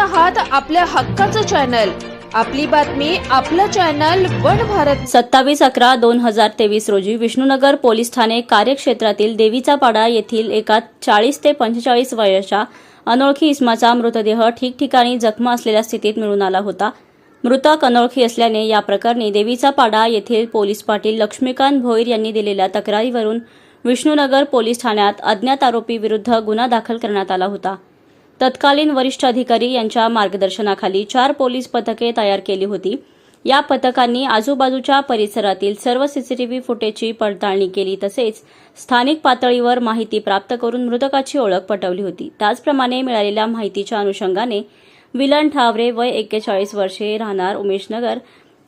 आहात आपल्या हक्काचं चॅनल, आपली बातमी आपलं चॅनल वन भारत। 27/11/2023 रोजी विष्णुनगर पोलीस ठाणे कार्यक्षेत्रातील देवीचा पाडा येथील एका 40 ते 45 वर्षाच्या अनोळखी इसमाचा मृतदेह ठिकठिकाणी जखमा असलेल्या स्थितीत मिळून आला होता। मृतक अनोळखी असल्याने या प्रकरणी देवीचा पाडा येथील पोलीस पाटील लक्ष्मीकांत भोईर यांनी दिलेल्या तक्रारीवरून विष्णुनगर पोलीस ठाण्यात अज्ञात आरोपी विरुद्ध गुन्हा दाखल करण्यात आला होता। तत्कालीन वरिष्ठ अधिकारी यांच्या मार्गदर्शनाखाली 4 पोलीस पथके तयार केली होती। या पथकांनी आजूबाजूच्या परिसरातील सर्व सीसीटीव्ही फुटेजची पडताळणी केली, तसेच स्थानिक पातळीवर माहिती प्राप्त करून मृतकाची ओळख पटवली होती। त्याचप्रमाणे मिळालेल्या माहितीच्या अनुषंगाने विलन ठावरे वय 41 वर्षे राहणार उमेशनगर,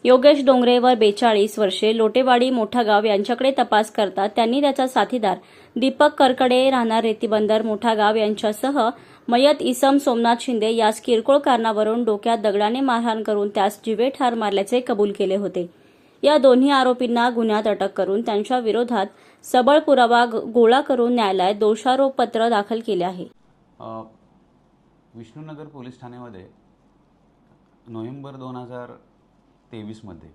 योगेश डोंगरे व 42 वर्षे लोटेवाडी मोठा गाव यांच्याकडे तपास करतात त्यांनी त्याचा साथीदार दीपक करकडे राहणार रेतीबंदर मोठा गाव यांच्यासह मयत इसम सोमनाथ शिंदे यास किरकोळ कारणावरून डोक्यात दगडाने मारहाण करून त्यास जीवे ठार मारल्याचे कबूल केले होते। या दोन्ही आरोपींना गुन्ह्यात अटक करून त्यांच्या विरोधात सबळ पुरावा गोळा करून न्यायालयात दोषारोपपत्र दाखल केले आहे। विष्णुनगर पोलीस ठाण्यामध्ये नोव्हेंबर 2023 मध्ये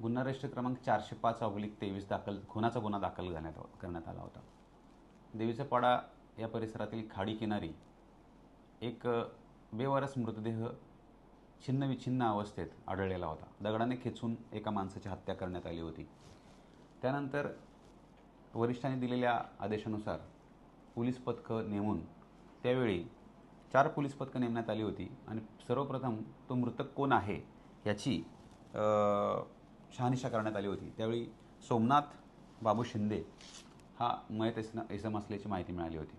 गुन्हा रजिस्टर क्रमांक 405/23 खुनाचा गुन्हा दाखल करण्यात आला होता। देवीचा पाडा या परिसरातील खाडी किनारी एक बेवारस मृतदेह छिन्नविछिन्न अवस्थेत आढळलेला होता। दगडाने खेचून एका माणसाची हत्या करण्यात आली होती। त्यानंतर वरिष्ठांनी दिलेल्या आदेशानुसार पोलीस पथकं नेमून त्यावेळी 4 पोलीस पथकं नेमण्यात आली होती आणि सर्वप्रथम तो मृतक कोण आहे याची शहानिशा करण्यात आली होती। त्यावेळी सोमनाथ बाबू शिंदे हा मयत इसम असल्याची माहिती मिळाली होती।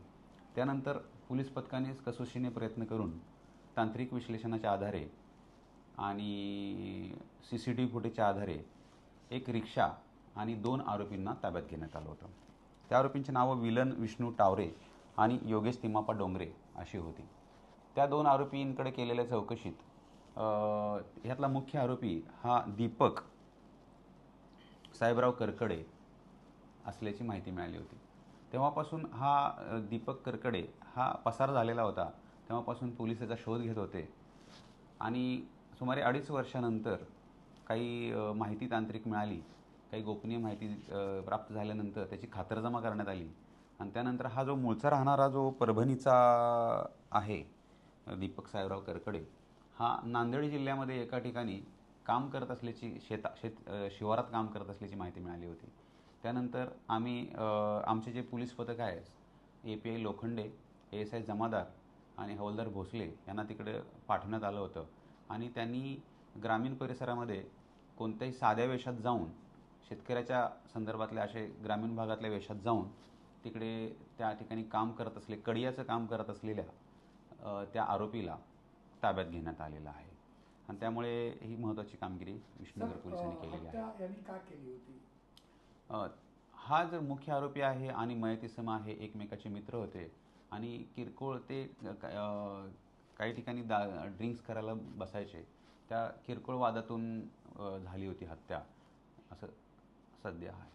त्यानंतर पोलीस पथकाने कसोशीने प्रयत्न करून तांत्रिक विश्लेषणाच्या आधारे आणि सीसीटीव्ही फुटेजच्या आधारे एक रिक्षा आणि 2 आरोपींना ताब्यात घेण्यात आलं होतं। त्या आरोपींची नावं विलन विष्णू टावरे आणि योगेश तिम्माप्पा डोंगरे अशी होती। त्या 2 आरोपींकडे केलेल्या चौकशीत ह्यातला मुख्य आरोपी हा दीपक साहेबराव करकडे असल्याची माहिती मिळाली होती। तेव्हापासून हा दीपक करकडे हा पसार झालेला होता। तेव्हापासून पोलीस त्याचा शोध घेत होते आणि सुमारे 2.5 वर्षानंतर काही माहिती तांत्रिक मिळाली, काही गोपनीय माहिती प्राप्त झाल्यानंतर त्याची खातरजमा करण्यात आली आणि त्यानंतर हा जो मूळचा राहणारा जो परभणीचा आहे दीपक साहेबराव करकडे हा नांदेड जिल्ह्यामध्ये एका ठिकाणी काम करत असल्याची शिवारात काम करत असल्याची माहिती मिळाली होती। त्यानंतर आम्ही आमचे जे पोलीस पथक आहे API लोखंडे, ASI जमादार आणि हवालदार भोसले यांना तिकडे पाठवण्यात आलं होतं आणि त्यांनी ग्रामीण परिसरामध्ये कोणत्याही साध्या वेशात जाऊन शेतकऱ्याच्या संदर्भातल्या असे ग्रामीण भागातल्या वेशात जाऊन तिकडे त्या ठिकाणी काम करत असले कडियाचं काम करत असलेल्या त्या आरोपीला ताब्यात घेण्यात आलेलं आहे आणि त्यामुळे ही महत्त्वाची कामगिरी विष्णुनगर पोलिसांनी केलेली आहे। हा जर मुख्य आरोपी आहे आणि मयत इसम आहे एकमेकाचे मित्र होते आणि किरकोळ ते काही ठिकाणी ड्रिंक्स करायला बसायचे, त्या किरकोळ वादातून झाली होती हत्या असं सध्या आहे।